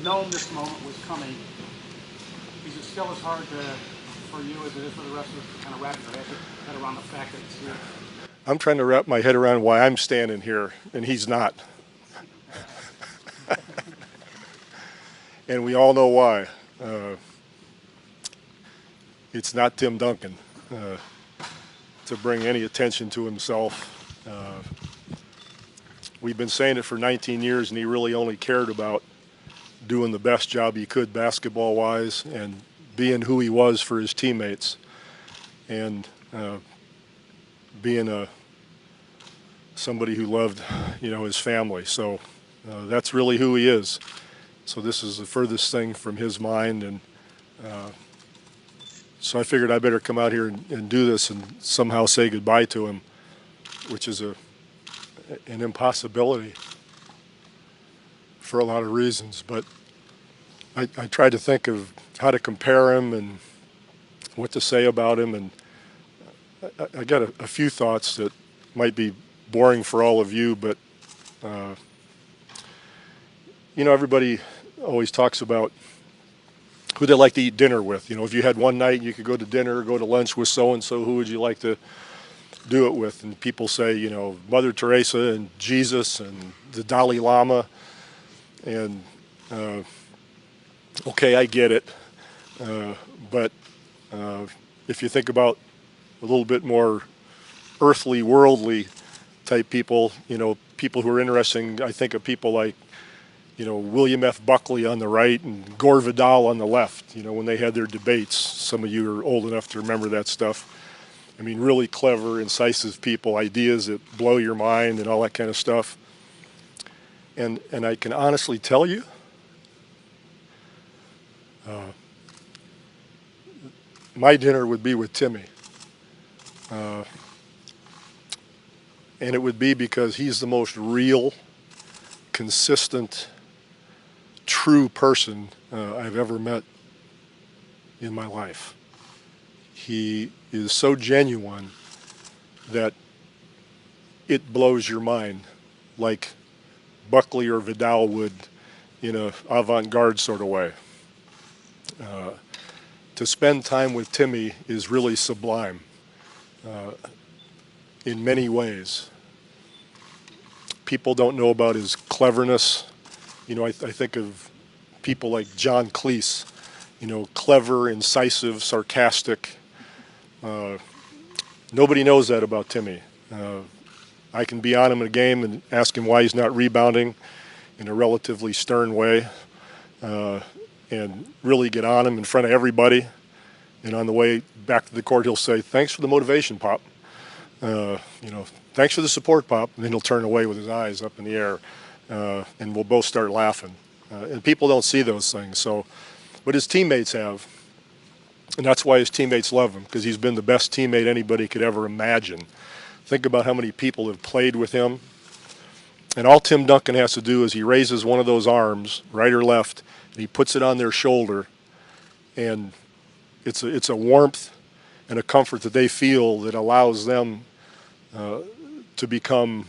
known this moment was coming, is it still as hard for you as it is for the rest of us to kind of wrap your head around the fact that it's here? I'm trying to wrap my head around why I'm standing here and he's not. And we all know why. It's not Tim Duncan to bring any attention to himself. We've been saying it for 19 years, and he really only cared about doing the best job he could basketball-wise and being who he was for his teammates, and being somebody who loved, his family. So that's really who he is. So this is the furthest thing from his mind, and so I figured I better come out here and do this and somehow say goodbye to him, which is an impossibility for a lot of reasons. But I tried to think of how to compare him and what to say about him, and I got a few thoughts that might be boring for all of you, but everybody always talks about who they like to eat dinner with. If you had one night you could go to dinner or go to lunch with so-and-so, who would you like to do it with? And people say, Mother Teresa and Jesus and the Dalai Lama. And okay, I get it. But if you think about a little bit more earthly, worldly type people, people who are interesting, I think of people like, William F. Buckley on the right and Gore Vidal on the left, when they had their debates. Some of you are old enough to remember that stuff. I mean, really clever, incisive people, ideas that blow your mind and all that kind of stuff. And I can honestly tell you, my dinner would be with Timmy. And it would be because he's the most real, consistent, true person I've ever met in my life. He is so genuine that it blows your mind, like Buckley or Vidal would in a avant-garde sort of way. To spend time with Timmy is really sublime in many ways. People don't know about his cleverness. I think of people like John Cleese, clever, incisive, sarcastic. Nobody knows that about Timmy. I can be on him in a game and ask him why he's not rebounding in a relatively stern way, and really get on him in front of everybody. And on the way back to the court, he'll say, "Thanks for the motivation, Pop. Thanks for the support, Pop." And then he'll turn away with his eyes up in the air, and we'll both start laughing. And people don't see those things. But his teammates have. And that's why his teammates love him, because he's been the best teammate anybody could ever imagine. Think about how many people have played with him. And all Tim Duncan has to do is he raises one of those arms, right or left, and he puts it on their shoulder. And it's a warmth and a comfort that they feel that allows them to become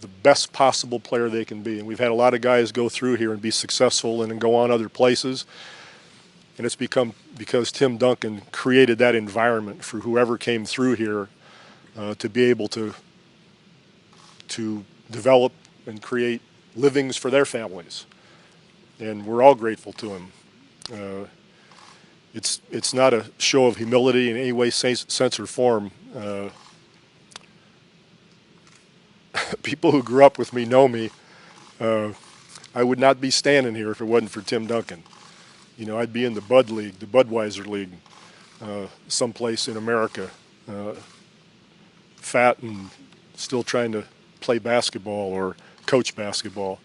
the best possible player they can be. And we've had a lot of guys go through here and be successful and then go on other places. And it's become because Tim Duncan created that environment for whoever came through here to be able to develop and create livings for their families. And we're all grateful to him. It's not a show of humility in any way, sense, or form. People who grew up with me know me. I would not be standing here if it wasn't for Tim Duncan. I'd be in the Bud League, the Budweiser League, someplace in America, fat and still trying to play basketball or coach basketball.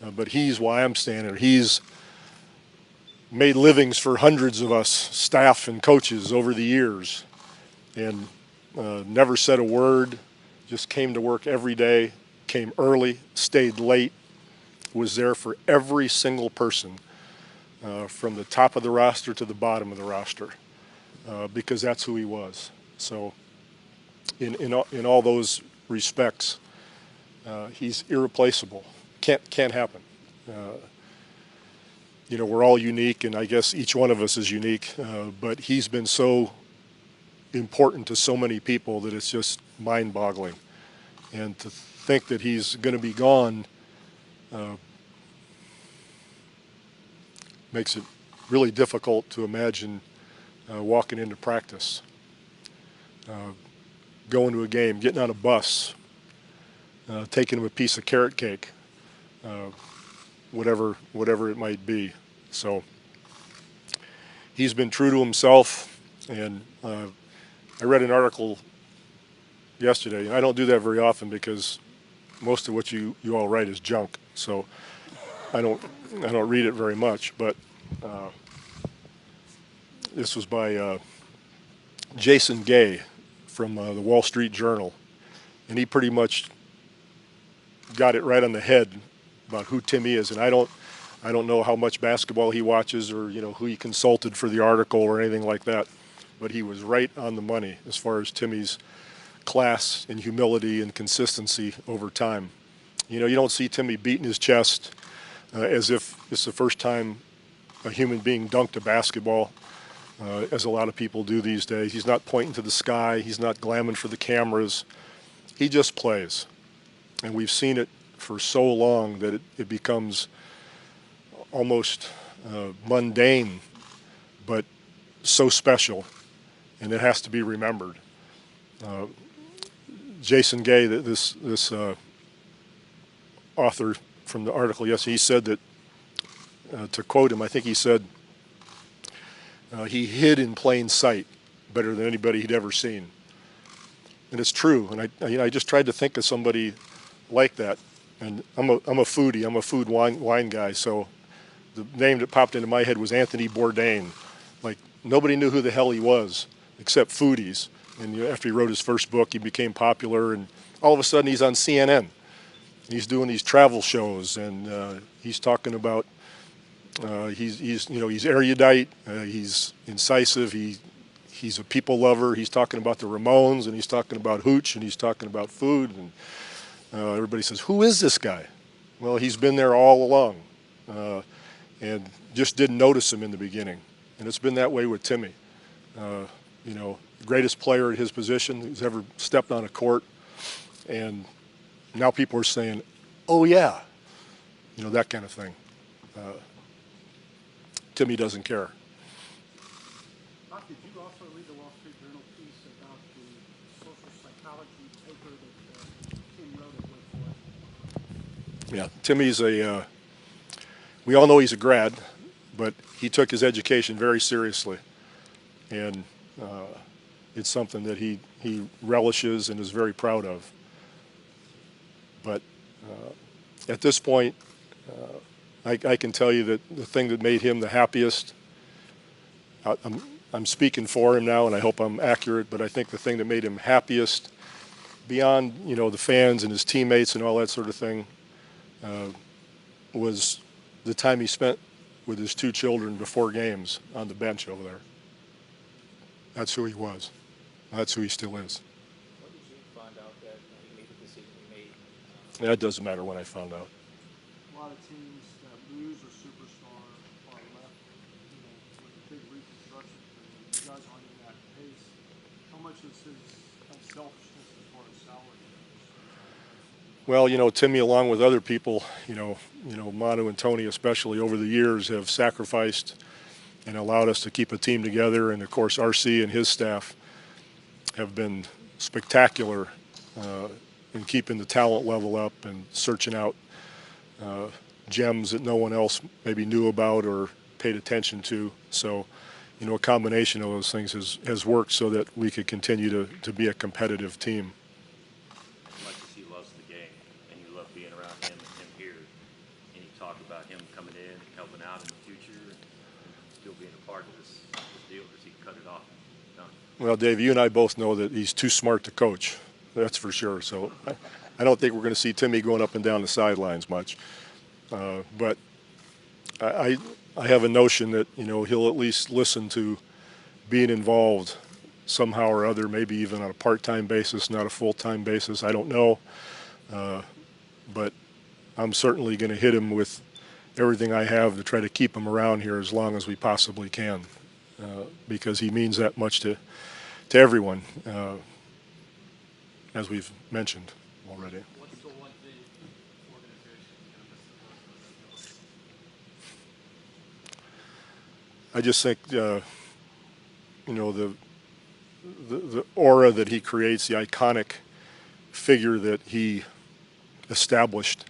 But he's why I'm standing here. He's made livings for hundreds of us, staff and coaches, over the years, and never said a word, just came to work every day, came early, stayed late, was there for every single person, from the top of the roster to the bottom of the roster, because that's who he was. So in all those respects, he's irreplaceable. Can't happen. you know, we're all unique, and I guess each one of us is unique, but he's been so important to so many people that it's just mind-boggling. And to think that he's going to be gone makes it really difficult to imagine walking into practice, going to a game, getting on a bus, taking him a piece of carrot cake, whatever it might be. So he's been true to himself, and I read an article yesterday, and I don't do that very often because most of what you all write is junk, so I don't read it very much. But this was by Jason Gay from the Wall Street Journal, and he pretty much got it right on the head about who Timmy is. And I don't know how much basketball he watches, or you know who he consulted for the article or anything like that, but he was right on the money as far as Timmy's class and humility and consistency over time. You know, you don't see Timmy beating his chest as if it's the first time a human being dunked a basketball, as a lot of people do these days. He's not pointing to the sky. He's not glamming for the cameras. He just plays. And we've seen it for so long that it becomes almost mundane, but so special, and it has to be remembered. Jason Gay, this author from the article yesterday, he said that, to quote him, I think he said, he hid in plain sight better than anybody he'd ever seen. And it's true. And I just tried to think of somebody like that. And I'm a foodie. I'm a food wine guy. So the name that popped into my head was Anthony Bourdain. Like, nobody knew who the hell he was except foodies. And after he wrote his first book, he became popular. And all of a sudden, he's on CNN. He's doing these travel shows, and he's talking about. He's erudite. He's incisive. He's a people lover. He's talking about the Ramones, and he's talking about hooch, and he's talking about food. And everybody says, "Who is this guy?" Well, he's been there all along, and just didn't notice him in the beginning. And it's been that way with Timmy. You know, the greatest player at his position who's ever stepped on a court, and now people are saying, "Oh yeah," you know, that kind of thing. Timmy doesn't care. Doc, did you also read the Wall Street Journal piece about the social psychology paper that Tim wrote at Wake Forest? Yeah, Timmy's we all know he's a grad, but he took his education very seriously. And it's something that he relishes and is very proud of. But at this point, I can tell you that the thing that made him the happiest, I'm speaking for him now, and I hope I'm accurate, but I think the thing that made him happiest, beyond, you know, the fans and his teammates and all that sort of thing, was the time he spent with his two children before games on the bench over there. That's who he was. That's who he still is. When did you find out that he made the decision he made? That doesn't matter when I found out. A lot of teams that lose a superstar are left, you know, with a big reconstruction period. You guys aren't in that pace. How much is his selfishness as far as salary goes? Well, you know, Timmy, along with other people, you know, Manu and Tony especially, over the years have sacrificed and allowed us to keep a team together. And of course, RC and his staff have been spectacular in keeping the talent level up and searching out gems that no one else maybe knew about or paid attention to. So, you know, a combination of those things has worked so that we could continue to be a competitive team. As much as he loves the game and you love being around him and him here, and you talk about him coming in and helping out in the future and still being a part of this deal, does he cut it off and done? Well, Dave, you and I both know that he's too smart to coach. That's for sure. So I don't think we're going to see Timmy going up and down the sidelines much. But I have a notion that, you know, he'll at least listen to being involved somehow or other, maybe even on a part-time basis, not a full-time basis. I don't know. But I'm certainly going to hit him with everything I have to try to keep him around here as long as we possibly can, because he means that much to everyone, as we've mentioned already. What's the one thing organization kind of missed the most on that? I just think, you know, the aura that he creates, the iconic figure that he established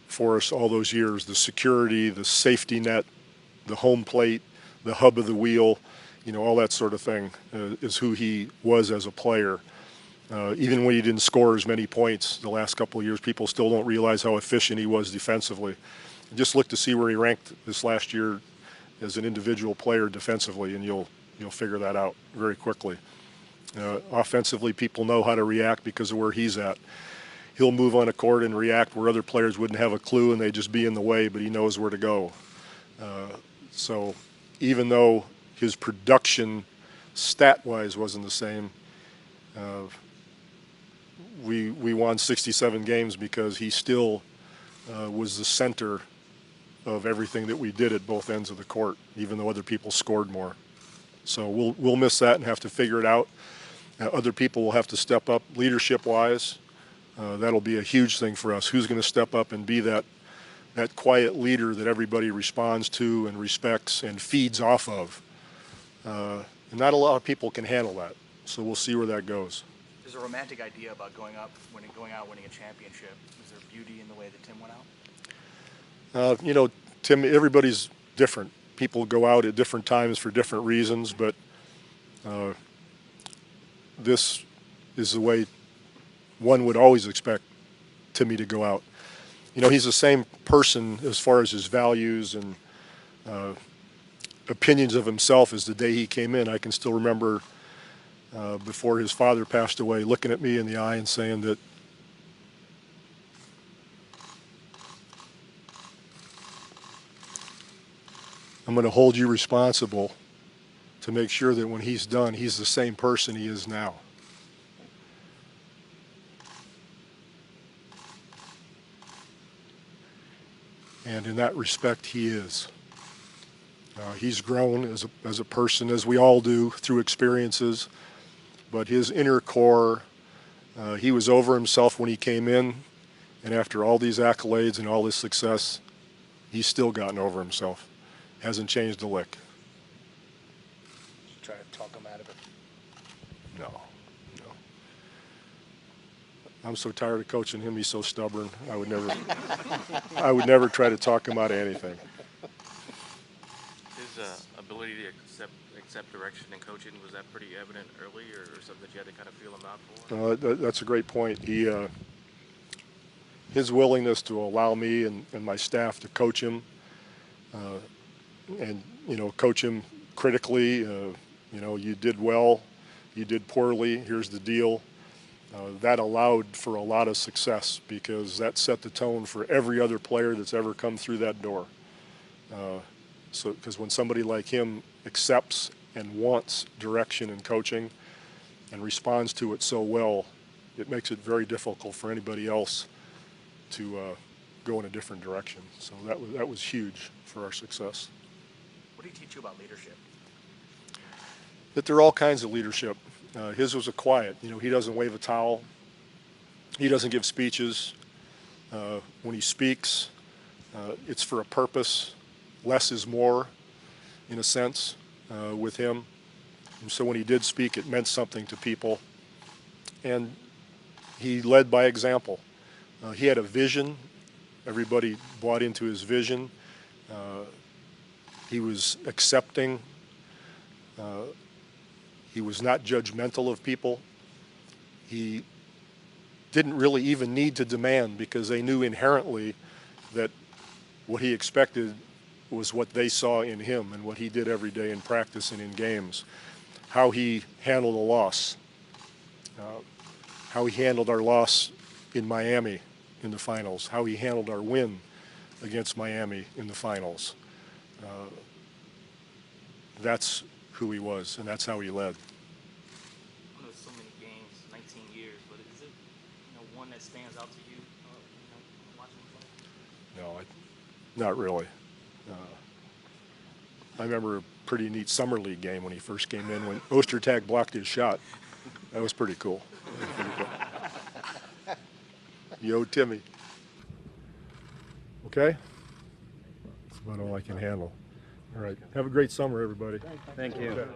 for us all those years, the security, the safety net, the home plate, the hub of the wheel, you know, all that sort of thing is who he was as a player. Even when he didn't score as many points the last couple of years, people still don't realize how efficient he was defensively. Just look to see where he ranked this last year as an individual player defensively, and you'll figure that out very quickly. Offensively, people know how to react because of where he's at. He'll move on a court and react where other players wouldn't have a clue and they'd just be in the way, but he knows where to go. So even though his production stat-wise wasn't the same, we won 67 games because he still was the center of everything that we did at both ends of the court, even though other people scored more. So we'll miss that and have to figure it out. Other people will have to step up leadership-wise. That'll be a huge thing for us. Who's going to step up and be that quiet leader that everybody responds to and respects and feeds off of? And not a lot of people can handle that. So we'll see where that goes. There's a romantic idea about going out, winning a championship. Is there beauty in the way that Tim went out? You know, Tim, everybody's different. People go out at different times for different reasons, but this is the way one would always expect Timmy to go out. You know, he's the same person as far as his values and opinions of himself as the day he came in. I can still remember before his father passed away looking at me in the eye and saying that I'm going to hold you responsible to make sure that when he's done, he's the same person he is now. And in that respect, he is. He's grown as a person, as we all do, through experiences. But his inner core, he was over himself when he came in. And after all these accolades and all this success, he's still gotten over himself. Hasn't changed a lick. Try to talk him out of it. No. I'm so tired of coaching him. He's so stubborn. I would never try to talk him out of anything. His ability to accept direction in coaching, was that pretty evident early, or something that you had to kind of feel him out for? That's a great point. His willingness to allow me and my staff to coach him, and coach him critically. You did well, you did poorly. Here's the deal. That allowed for a lot of success because that set the tone for every other player that's ever come through that door. Because when somebody like him accepts and wants direction and coaching and responds to it so well, it makes it very difficult for anybody else to go in a different direction. So that was huge for our success. What did he teach you about leadership? That there are all kinds of leadership. His was a quiet. He doesn't wave a towel. He doesn't give speeches. When he speaks, it's for a purpose. Less is more, in a sense, with him. And so when he did speak, it meant something to people. And he led by example. He had a vision. Everybody bought into his vision. He was accepting. He was not judgmental of people. He didn't really even need to demand because they knew inherently that what he expected was what they saw in him and what he did every day in practice and in games. How he handled a loss. How he handled our loss in Miami in the finals. How he handled our win against Miami in the finals. That's who he was, and that's how he led. I know it's so many games, 19 years, but is it one that stands out to you watching him play? No, Not really. I remember a pretty neat summer league game when he first came in when Ostertag blocked his shot. That was pretty cool. Yo, Timmy. Okay? That's about all I can handle. All right. Have a great summer, everybody. Thank you. Okay.